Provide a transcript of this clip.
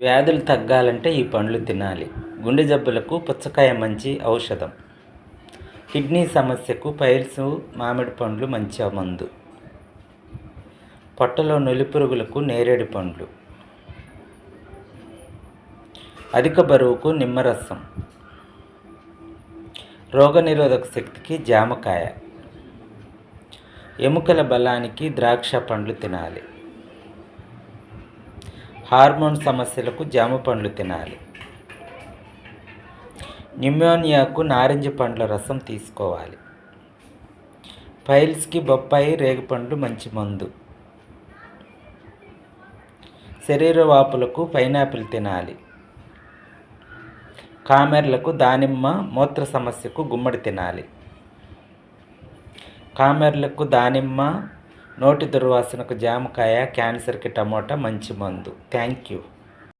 వ్యాధులు తగ్గాలంటే ఈ పండ్లు తినాలి. గుండె జబ్బులకు పుచ్చకాయ మంచి ఔషధం. కిడ్నీ సమస్యకు పైల్స్ మామిడి పండ్లు మంచి మందు. పొట్టలో నులిపురుగులకు నేరేడు పండ్లు. అధిక బరువుకు నిమ్మరసం. రోగనిరోధక శక్తికి జామకాయ. ఎముకల బలానికి ద్రాక్ష పండ్లు తినాలి. హార్మోన్ సమస్యలకు జామ పండ్లు తినాలి. న్యూమోనియాకు నారింజ పండ్ల రసం తీసుకోవాలి. పైల్స్కి బొప్పాయి రేగుపండ్లు మంచి మందు. శరీర వాపులకు పైనాపిల్ తినాలి. కామెర్లకు దానిమ్మ, మూత్ర సమస్యకు గుమ్మడి తినాలి. కామెర్లకు దానిమ్మ, నోటి దుర్వాసనకు జామకాయ, క్యాన్సర్కి టమోటా మంచి మందు. Thank you.